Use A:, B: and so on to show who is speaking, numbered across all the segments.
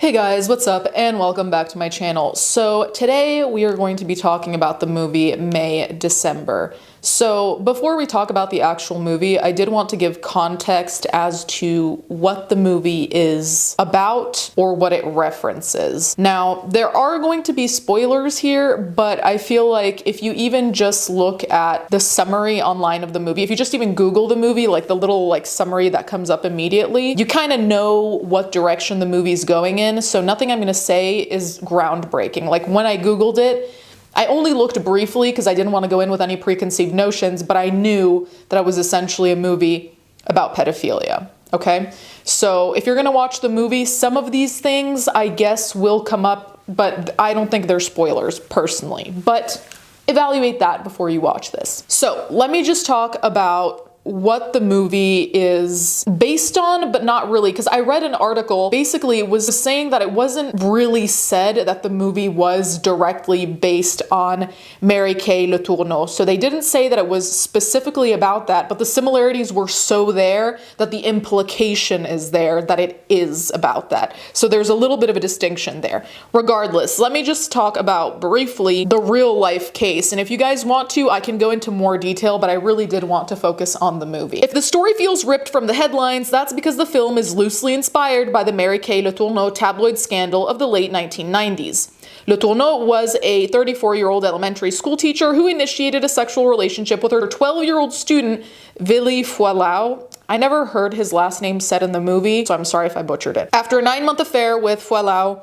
A: Hey guys, what's up and welcome back to my channel. So today we are going to be talking about the movie May December. So before we talk about the actual movie, I did want to give context as to what the movie is about or what it references. Now, there are going to be spoilers here, but I feel like if you even just look at the summary online of the movie, if you just even Google the movie, like the little summary that comes up immediately, you kind of know what direction the movie's going in. So nothing I'm going to say is groundbreaking. Like when I Googled it, I only looked briefly because I didn't want to go in with any preconceived notions, but I knew that it was essentially a movie about pedophilia. Okay, so if you're gonna watch the movie, some of these things I guess will come up, but I don't think they're spoilers personally. But evaluate that before you watch this. So let me just talk about what the movie is based on, but not really, because I read an article, basically it was saying that it wasn't really said that the movie was directly based on Mary Kay Letourneau. So they didn't say that it was specifically about that, but the similarities were so there that the implication is there that it is about that. So there's a little bit of a distinction there. Regardless, let me just talk about briefly the real life case. And if you guys want to, I can go into more detail, but I really did want to focus on the movie. If the story feels ripped from the headlines, that's because the film is loosely inspired by the Mary Kay Letourneau tabloid scandal of the late 1990s. Letourneau was a 34-year-old elementary school teacher who initiated a sexual relationship with her 12-year-old student, Willy Foilau. I never heard his last name said in the movie, so I'm sorry if I butchered it. After a 9-month affair with Foilau,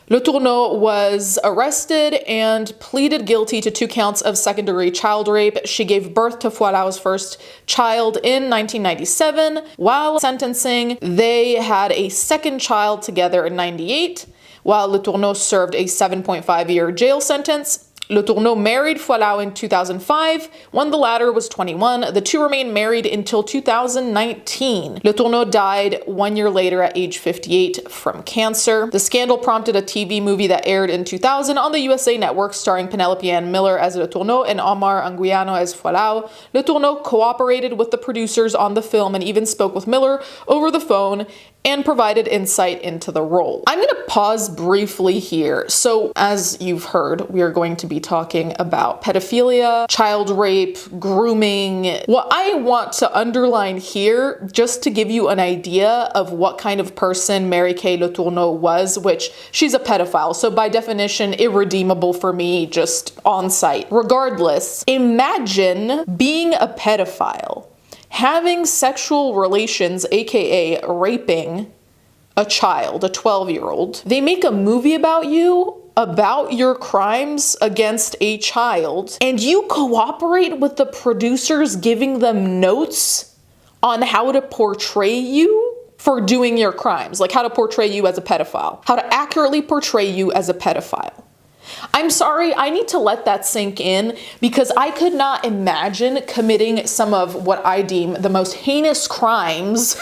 A: Letourneau was arrested and pleaded guilty to 2 counts of second-degree child rape. She gave birth to Foilau's first child in 1997. While sentencing, they had a second child together in 98, while Letourneau served a 7.5-year jail sentence. Letourneau married Foilau in 2005. When the latter was 21, the two remained married until 2019. Letourneau died 1 year later at age 58 from cancer. The scandal prompted a TV movie that aired in 2000 on the USA Network starring Penelope Ann Miller as Letourneau and Omar Anguiano as Foilau. Letourneau cooperated with the producers on the film and even spoke with Miller over the phone and provided insight into the role. I'm gonna pause briefly here. So as you've heard, we are going to be talking about pedophilia, child rape, grooming. What I want to underline here, just to give you an idea of what kind of person Mary Kay Letourneau was, which she's a pedophile, so by definition, irredeemable for me just on sight. Regardless, imagine being a pedophile, having sexual relations, aka raping a child, a 12-year-old. They make a movie about you, about your crimes against a child, and you cooperate with the producers giving them notes on how to portray you for doing your crimes, like how to portray you as a pedophile, how to accurately portray you as a pedophile. I'm sorry, I need to let that sink in because I could not imagine committing some of what I deem the most heinous crimes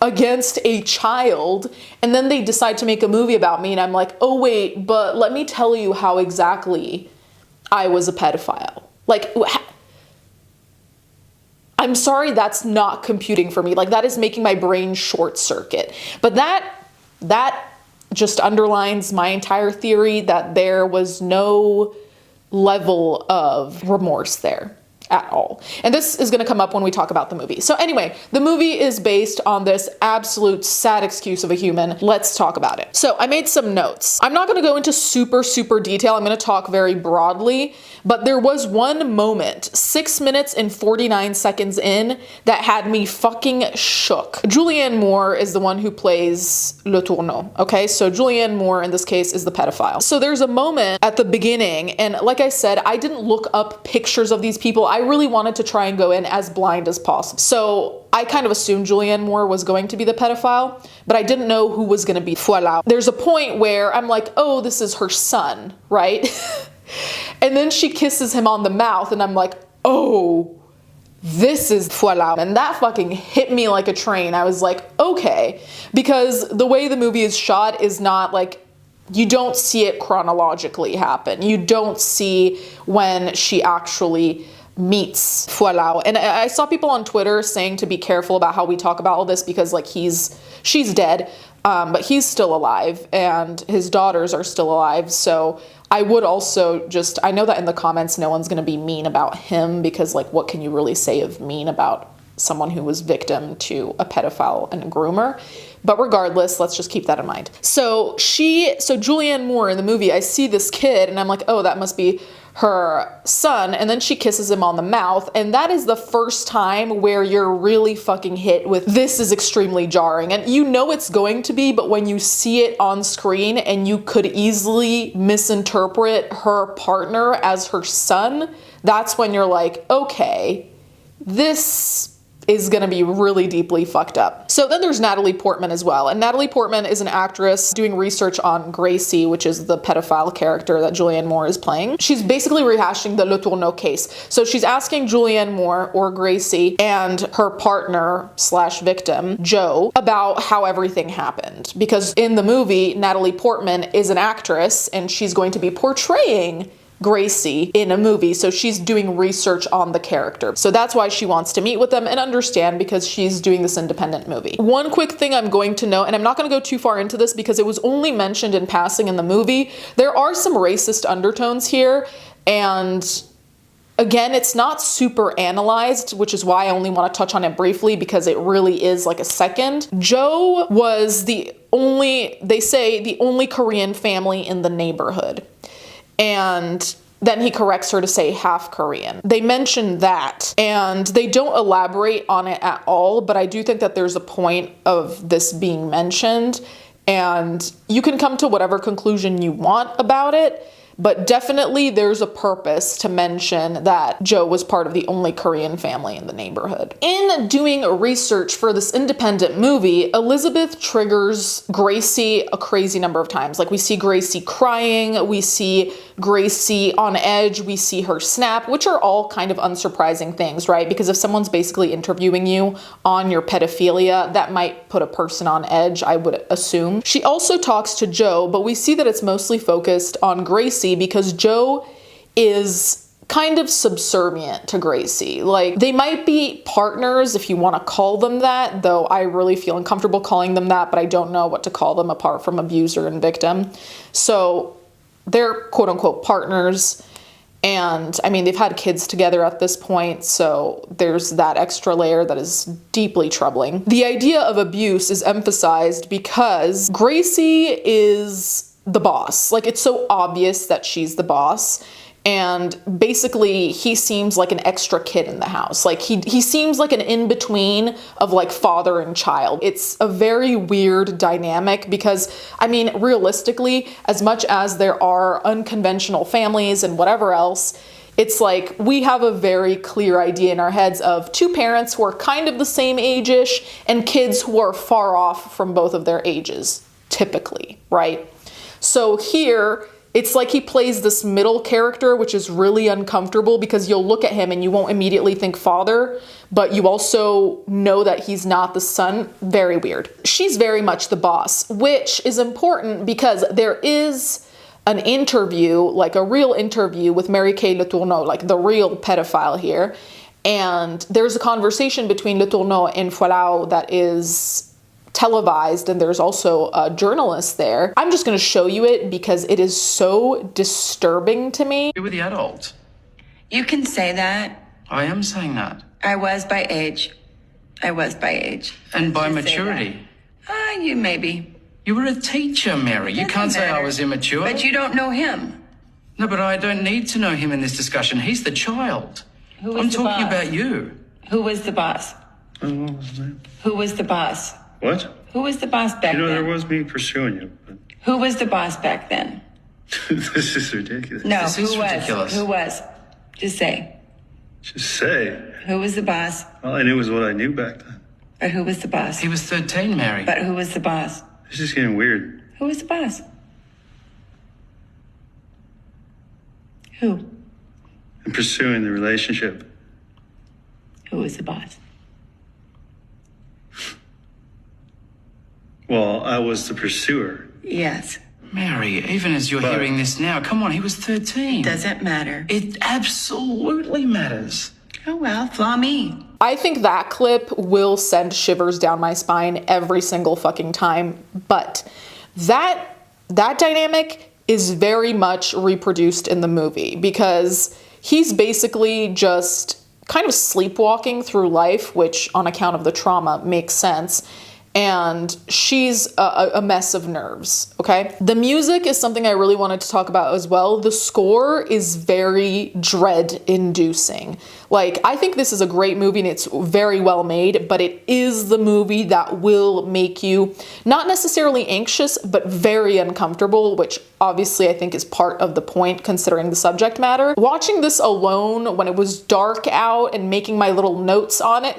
A: against a child, and then they decide to make a movie about me and I'm like, oh wait, but let me tell you how exactly I was a pedophile. Like, I'm sorry, that's not computing for me. Like, that is making my brain short circuit. But that just underlines my entire theory that there was no level of remorse there at all. And this is going to come up when we talk about the movie. So anyway, the movie is based on this absolute sad excuse of a human. Let's talk about it. So I made some notes. I'm not going to go into super detail. I'm going to talk very broadly, but there was one moment, 6 minutes and 49 seconds in, that had me fucking shook. Julianne Moore is the one who plays Letourneau. Okay, so Julianne Moore in this case is the pedophile. So there's a moment at the beginning, and like I said, I didn't look up pictures of these people. I really wanted to try and go in as blind as possible. So I kind of assumed Julianne Moore was going to be the pedophile, but I didn't know who was going to be Foilau. There's a point where I'm like, oh, this is her son, right? And then she kisses him on the mouth and I'm like, oh, this is Foilau. And that fucking hit me like a train. I was like, okay, because the way the movie is shot is not like, you don't see it chronologically happen. You don't see when she actually meets Foilau. And I saw people on Twitter saying to be careful about how we talk about all this because like she's dead. But he's still alive and his daughters are still alive. So I would also I know that in the comments, no one's going to be mean about him because like, what can you really say of mean about someone who was victim to a pedophile and a groomer? But regardless, let's just keep that in mind. So Julianne Moore in the movie, I see this kid and I'm like, oh, that must be her son. And then she kisses him on the mouth. And that is the first time where you're really fucking hit with, this is extremely jarring. And you know it's going to be, but when you see it on screen and you could easily misinterpret her partner as her son, that's when you're like, okay, this is gonna be really deeply fucked up. So then there's Natalie Portman as well. And Natalie Portman is an actress doing research on Gracie, which is the pedophile character that Julianne Moore is playing. She's basically rehashing the Le Tourneau case. So she's asking Julianne Moore, or Gracie, and her partner slash victim, Joe, about how everything happened. Because in the movie, Natalie Portman is an actress and she's going to be portraying Gracie in a movie, so she's doing research on the character. So that's why she wants to meet with them and understand, because she's doing this independent movie. One quick thing I'm going to note, and I'm not going to go too far into this because it was only mentioned in passing in the movie, there are some racist undertones here, and again, it's not super analyzed, which is why I only want to touch on it briefly because it really is like a second. Joe was they say the only Korean family in the neighborhood. And then he corrects her to say half Korean. They mention that, and they don't elaborate on it at all, but I do think that there's a point of this being mentioned, and you can come to whatever conclusion you want about it, but definitely there's a purpose to mention that Joe was part of the only Korean family in the neighborhood. In doing research for this independent movie, Elizabeth triggers Gracie a crazy number of times. Like, we see Gracie crying, we see Gracie on edge, we see her snap, which are all kind of unsurprising things, right? Because if someone's basically interviewing you on your pedophilia, that might put a person on edge, I would assume. She also talks to Joe, but we see that it's mostly focused on Gracie because Joe is kind of subservient to Gracie. Like, they might be partners if you want to call them that, though I really feel uncomfortable calling them that, but I don't know what to call them apart from abuser and victim. So they're quote unquote partners. And I mean, they've had kids together at this point, so there's that extra layer that is deeply troubling. The idea of abuse is emphasized because Gracie is the boss. Like, it's so obvious that she's the boss. And basically, he seems like an extra kid in the house. Like, he seems like an in-between of like father and child. It's a very weird dynamic because, I mean, realistically, as much as there are unconventional families and whatever else, it's like we have a very clear idea in our heads of two parents who are kind of the same age-ish and kids who are far off from both of their ages, typically, right? So here, it's like he plays this middle character, which is really uncomfortable because you'll look at him and you won't immediately think father, but you also know that he's not the son. Very weird. She's very much the boss, which is important because there is an interview, like a real interview with Mary Kay Letourneau, like the real pedophile here. And there's a conversation between Letourneau and Folau that is televised, and there's also a journalist there. I'm just going to show you it because it is so disturbing to me.
B: You were the adult.
C: You can say that.
B: I am saying that.
C: I was by age.
B: And by maturity.
C: You maybe.
B: You were a teacher, Mary. You can't say I was immature.
C: But you don't know him.
B: No, but I don't need to know him in this discussion. He's the child. I'm talking about you.
C: Who was the boss? Who was the boss?
D: What?
C: Who was the boss back then?
D: There was me pursuing you. But...
C: Who was the boss back then?
D: This is ridiculous.
C: No,
B: this is ridiculous.
C: Who was? Just say.
D: Just say.
C: Who was the boss?
D: All I knew was what I knew back then.
C: But who was the boss?
B: He was 13, Mary.
C: But who was the boss?
D: This is getting weird.
C: Who was the boss? Who?
D: I'm pursuing the relationship.
C: Who was the boss?
D: Well, I was the pursuer.
C: Yes.
B: Mary, even as you're hearing this now, come on, he was 13.
C: Doesn't matter.
B: It absolutely matters.
C: Oh, well, flaw me.
A: I think that clip will send shivers down my spine every single fucking time. But that dynamic is very much reproduced in the movie, because he's basically just kind of sleepwalking through life, which on account of the trauma makes sense. And she's a mess of nerves, okay? The music is something I really wanted to talk about as well. The score is very dread-inducing. Like, I think this is a great movie and it's very well made, but it is the movie that will make you not necessarily anxious, but very uncomfortable, which obviously I think is part of the point considering the subject matter. Watching this alone when it was dark out and making my little notes on it,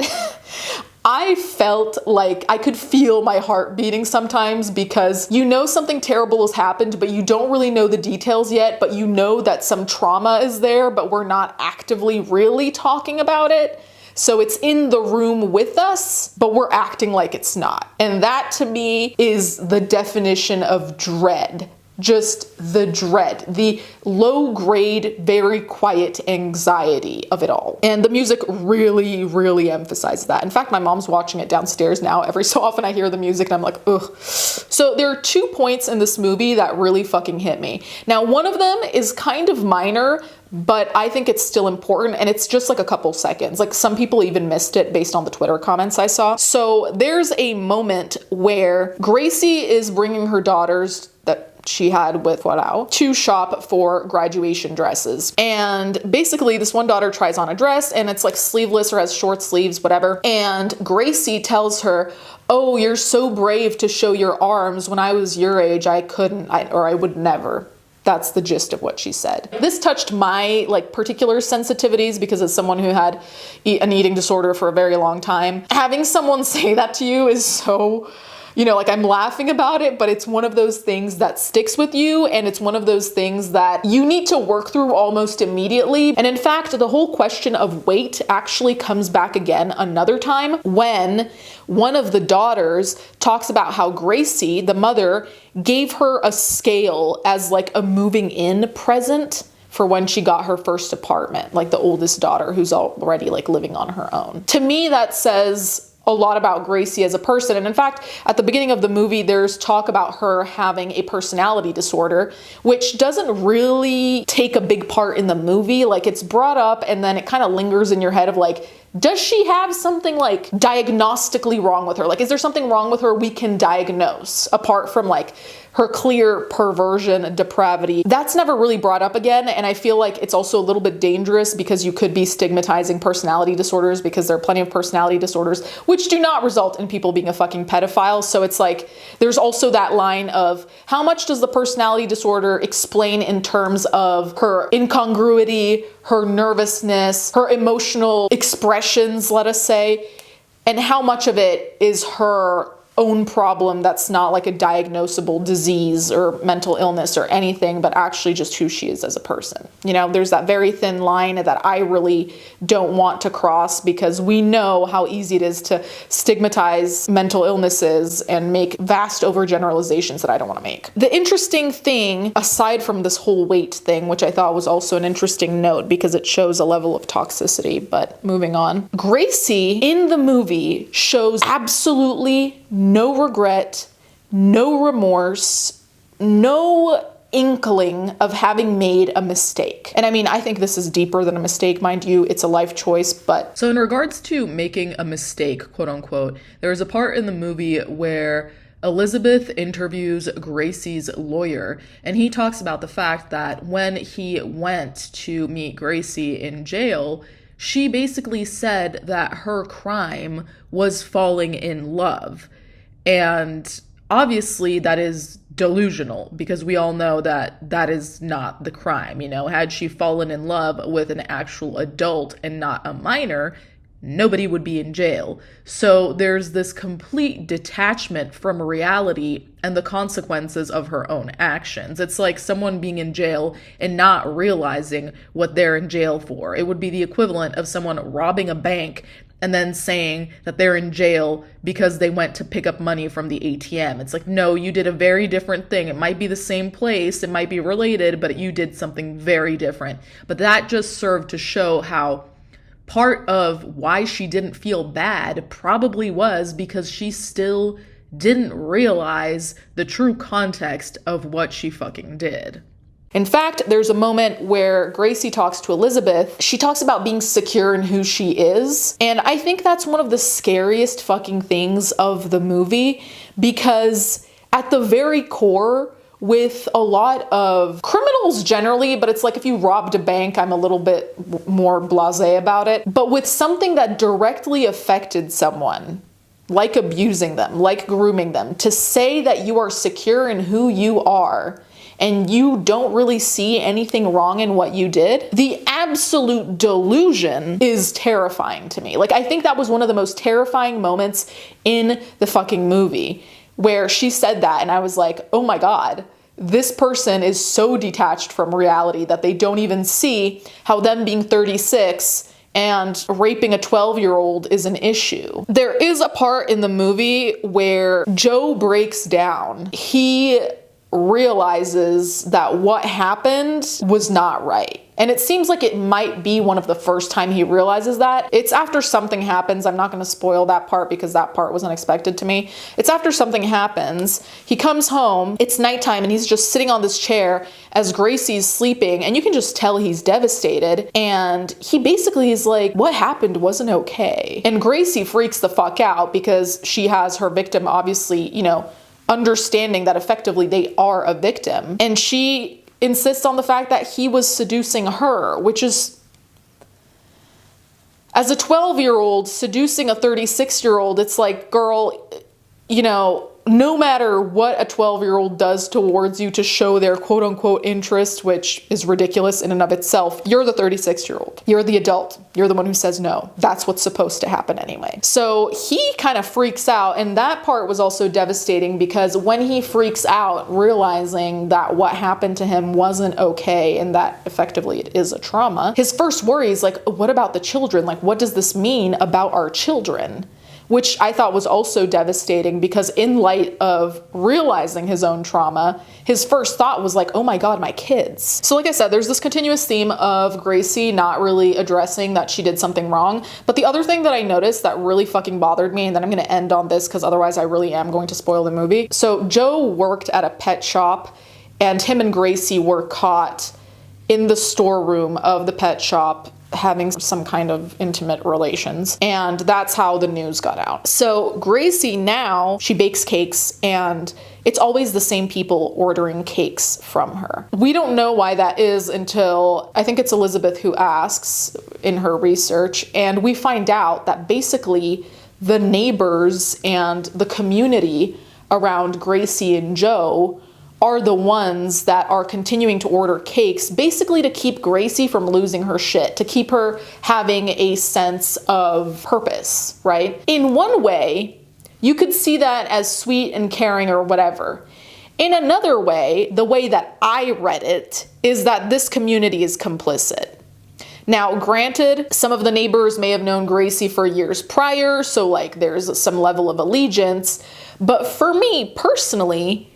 A: I felt like I could feel my heart beating sometimes, because you know something terrible has happened, but you don't really know the details yet, but you know that some trauma is there, but we're not actively really talking about it. So it's in the room with us, but we're acting like it's not. And that to me is the definition of dread. Just the dread, the low grade, very quiet anxiety of it all. And the music really, really emphasizes that. In fact, my mom's watching it downstairs now. Every so often I hear the music and I'm like, ugh. So there are 2 points in this movie that really fucking hit me. Now, one of them is kind of minor, but I think it's still important, and it's just like a couple seconds. Like, some people even missed it based on the Twitter comments I saw. So there's a moment where Gracie is bringing her daughters that she had with Warao to shop for graduation dresses. And basically this one daughter tries on a dress and it's like sleeveless or has short sleeves, whatever. And Gracie tells her, "Oh, you're so brave to show your arms. When I was your age, I couldn't, or I would never." That's the gist of what she said. This touched my particular sensitivities, because as someone who had an eating disorder for a very long time, having someone say that to you is so, I'm laughing about it, but it's one of those things that sticks with you, and it's one of those things that you need to work through almost immediately. And in fact, the whole question of weight actually comes back again another time when one of the daughters talks about how Gracie, the mother, gave her a scale as like a moving in present for when she got her first apartment, like the oldest daughter who's already living on her own. To me, that says a lot about Gracie as a person. And in fact, at the beginning of the movie, there's talk about her having a personality disorder, which doesn't really take a big part in the movie. Like, it's brought up and then it kind of lingers in your head of does she have something diagnostically wrong with her? Is there something wrong with her we can diagnose apart from her clear perversion, depravity? That's never really brought up again. And I feel like it's also a little bit dangerous, because you could be stigmatizing personality disorders, because there are plenty of personality disorders which do not result in people being a fucking pedophile. So it's there's also that line of how much does the personality disorder explain in terms of her incongruity, her nervousness, her emotional expressions, let us say, and how much of it is her own problem that's not a diagnosable disease or mental illness or anything, but actually just who she is as a person. There's that very thin line that I really don't want to cross, because we know how easy it is to stigmatize mental illnesses and make vast overgeneralizations that I don't want to make. The interesting thing, aside from this whole weight thing, which I thought was also an interesting note because it shows a level of toxicity, but moving on. Gracie in the movie shows absolutely no regret, no remorse, no inkling of having made a mistake. And I mean, I think this is deeper than a mistake, mind you, it's a life choice, but...
E: So in regards to making a mistake, quote unquote, there's a part in the movie where Elizabeth interviews Gracie's lawyer, and he talks about the fact that when he went to meet Gracie in jail, she basically said that her crime was falling in love. And obviously that is delusional, because we all know that that is not the crime. Had she fallen in love with an actual adult and not a minor, nobody would be in jail. So there's this complete detachment from reality and the consequences of her own actions. It's like someone being in jail and not realizing what they're in jail for. It would be the equivalent of someone robbing a bank and then saying that they're in jail because they went to pick up money from the ATM. It's no, you did a very different thing. It might be the same place, it might be related, but you did something very different. But that just served to show how part of why she didn't feel bad probably was because she still didn't realize the true context of what she fucking did.
A: In fact, there's a moment where Gracie talks to Elizabeth. She talks about being secure in who she is. And I think that's one of the scariest fucking things of the movie, because at the very core, with a lot of criminals generally, but it's like if you robbed a bank, I'm a little bit more blasé about it. But with something that directly affected someone, like abusing them, like grooming them, to say that you are secure in who you are and you don't really see anything wrong in what you did, the absolute delusion is terrifying to me. Like, I think that was one of the most terrifying moments in the fucking movie, where she said that and I was like, oh my God, this person is so detached from reality that they don't even see how them being 36 and raping a 12-year-old is an issue. There is a part in the movie where Joe breaks down. He realizes that what happened was not right. And it seems like it might be one of the first time he realizes that. It's after something happens. I'm not going to spoil that part because that part was unexpected to me. It's after something happens. He comes home, it's nighttime, and he's just sitting on this chair as Gracie's sleeping, and you can just tell he's devastated. And he basically is like, what happened wasn't okay. And Gracie freaks the fuck out because she has her victim, obviously, you know, understanding that effectively they are a victim. And she insists on the fact that he was seducing her, which is, as a 12-year-old seducing a 36-year-old, it's like, girl, you know, no matter what a 12-year-old does towards you to show their quote-unquote interest, which is ridiculous in and of itself, you're the 36-year-old. You're the adult. You're the one who says no. That's what's supposed to happen anyway. So he kind of freaks out, and that part was also devastating because when he freaks out, realizing that what happened to him wasn't okay and that effectively it is a trauma, his first worry is like, what about the children? Like, what does this mean about our children? Which I thought was also devastating because in light of realizing his own trauma, his first thought was like, oh my God, my kids. So like I said, there's this continuous theme of Gracie not really addressing that she did something wrong. But the other thing that I noticed that really fucking bothered me, and then I'm going to end on this because otherwise I really am going to spoil the movie. So Joe worked at a pet shop and him and Gracie were caught in the storeroom of the pet shop having some kind of intimate relations, and that's how the news got out. So Gracie now, she bakes cakes and it's always the same people ordering cakes from her. We don't know why that is until I think it's Elizabeth who asks in her research, and we find out that basically the neighbors and the community around Gracie and Joe are the ones that are continuing to order cakes, basically to keep Gracie from losing her shit, to keep her having a sense of purpose, right? In one way, you could see that as sweet and caring or whatever. In another way, the way that I read it, is that this community is complicit. Now, granted, some of the neighbors may have known Gracie for years prior, so like there's some level of allegiance, but for me personally,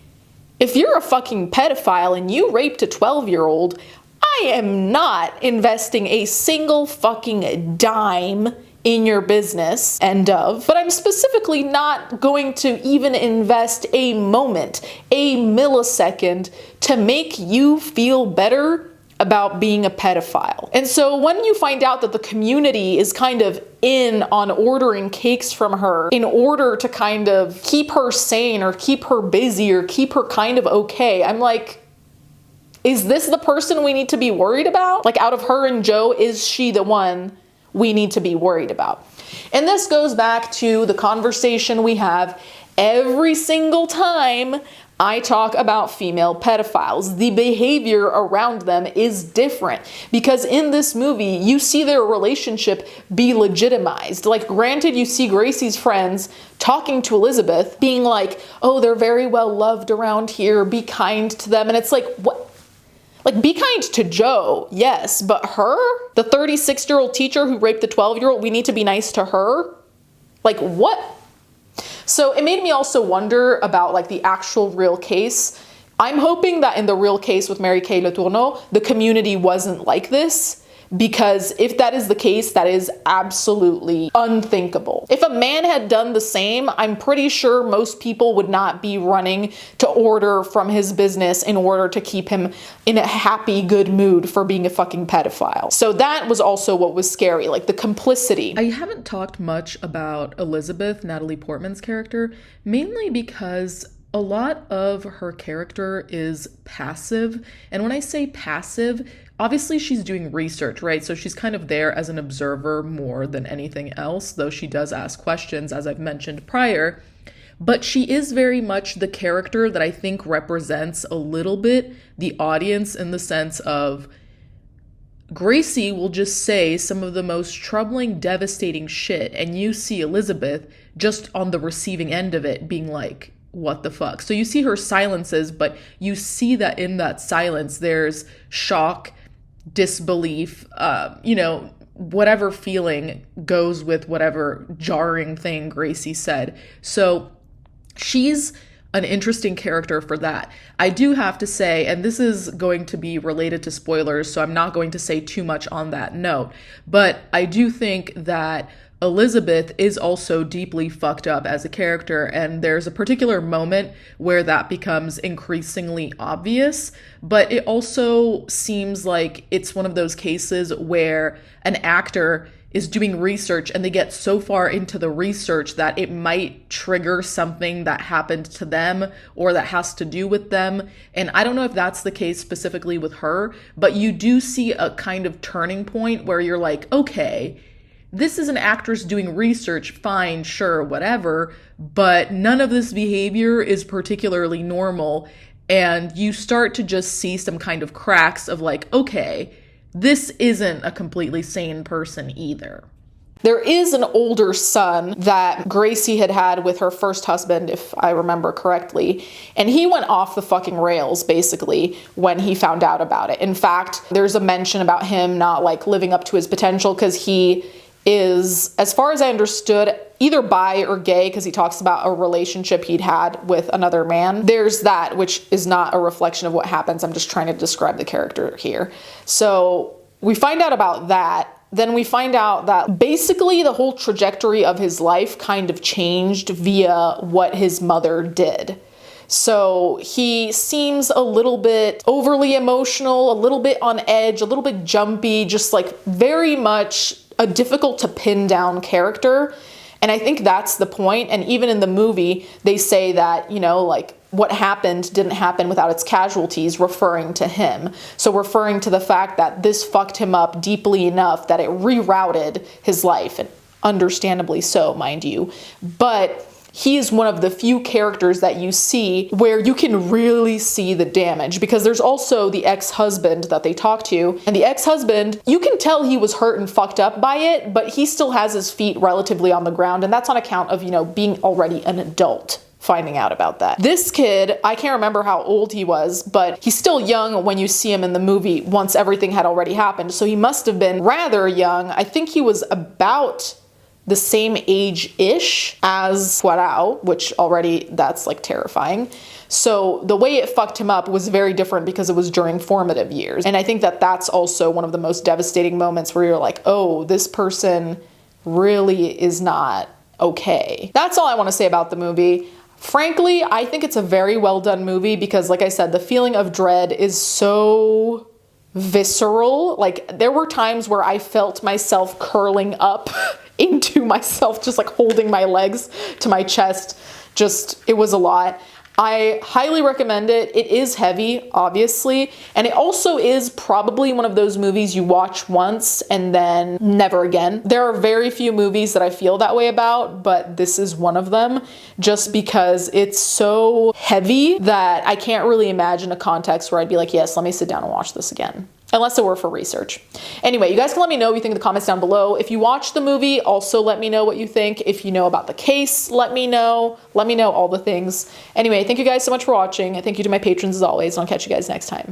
A: if you're a fucking pedophile and you raped a 12-year-old, I am not investing a single fucking dime in your business, end of. But I'm specifically not going to even invest a moment, a millisecond, to make you feel better about being a pedophile. And so when you find out that the community is kind of in on ordering cakes from her in order to kind of keep her sane or keep her busy or keep her kind of okay, I'm like, is this the person we need to be worried about? Like, out of her and Joe, is she the one we need to be worried about? And this goes back to the conversation we have every single time I talk about female pedophiles. The behavior around them is different because in this movie, you see their relationship be legitimized. Like, granted, you see Gracie's friends talking to Elizabeth, being like, oh, they're very well loved around here, be kind to them. And it's like, what? Like, be kind to Joe, yes, but her? The 36-year-old teacher who raped the 12-year-old, we need to be nice to her? Like, what? So it made me also wonder about like the actual real case. I'm hoping that in the real case with Mary Kay Letourneau, the community wasn't like this, because if that is the case, that is absolutely unthinkable. If a man had done the same, I'm pretty sure most people would not be running to order from his business in order to keep him in a happy, good mood for being a fucking pedophile. So that was also what was scary, like the complicity.
E: I haven't talked much about Elizabeth, Natalie Portman's character, mainly because a lot of her character is passive. And when I say passive, obviously she's doing research, right? So she's kind of there as an observer more than anything else, though she does ask questions, as I've mentioned prior. But she is very much the character that I think represents a little bit the audience, in the sense of Gracie will just say some of the most troubling, devastating shit, and you see Elizabeth just on the receiving end of it being like, what the fuck? So you see her silences, but you see that in that silence there's shock, disbelief, whatever feeling goes with whatever jarring thing Gracie said. So she's an interesting character for that. I do have to say, and this is going to be related to spoilers, so I'm not going to say too much on that note, but I do think that Elizabeth is also deeply fucked up as a character, and there's a particular moment where that becomes increasingly obvious, but it also seems like it's one of those cases where an actor is doing research and they get so far into the research that it might trigger something that happened to them or that has to do with them. And I don't know if that's the case specifically with her, but you do see a kind of turning point where you're like, okay, this is an actress doing research, fine, sure, whatever, but none of this behavior is particularly normal. And you start to just see some kind of cracks of like, okay, this isn't a completely sane person either.
A: There is an older son that Gracie had had with her first husband, if I remember correctly, and he went off the fucking rails, basically, when he found out about it. In fact, there's a mention about him not, like, living up to his potential because he is, as far as I understood, either bi or gay, because he talks about a relationship he'd had with another man. There's that, which is not a reflection of what happens. I'm just trying to describe the character here. So we find out about that. Then we find out that basically the whole trajectory of his life kind of changed via what his mother did. So he seems a little bit overly emotional, a little bit on edge, a little bit jumpy, just like very much a difficult to pin down character. And I think that's the point. And even in the movie, they say that, you know, like what happened didn't happen without its casualties, referring to him. So referring to the fact that this fucked him up deeply enough that it rerouted his life, and understandably so, mind you. But he is one of the few characters that you see where you can really see the damage, because there's also the ex-husband that they talk to, and the ex-husband, you can tell he was hurt and fucked up by it, but he still has his feet relatively on the ground, and that's on account of, you know, being already an adult, finding out about that. This kid, I can't remember how old he was, but he's still young when you see him in the movie once everything had already happened, so he must have been rather young. I think he was about the same age-ish as Poirot, which already, that's like terrifying. So the way it fucked him up was very different because it was during formative years. And I think that that's also one of the most devastating moments where you're like, oh, this person really is not okay. That's all I want to say about the movie. Frankly, I think it's a very well done movie because, like I said, the feeling of dread is so visceral. Like, there were times where I felt myself curling up into myself, just like holding my legs to my chest. Just, it was a lot. I highly recommend it. It is heavy, obviously, and it also is probably one of those movies you watch once and then never again. There are very few movies that I feel that way about, but this is one of them, just because it's so heavy that I can't really imagine a context where I'd be like, yes, let me sit down and watch this again. Unless it were for research. Anyway, you guys can let me know what you think in the comments down below. If you watched the movie, also let me know what you think. If you know about the case, let me know. Let me know all the things. Anyway, thank you guys so much for watching. Thank you to my patrons as always, and I'll catch you guys next time.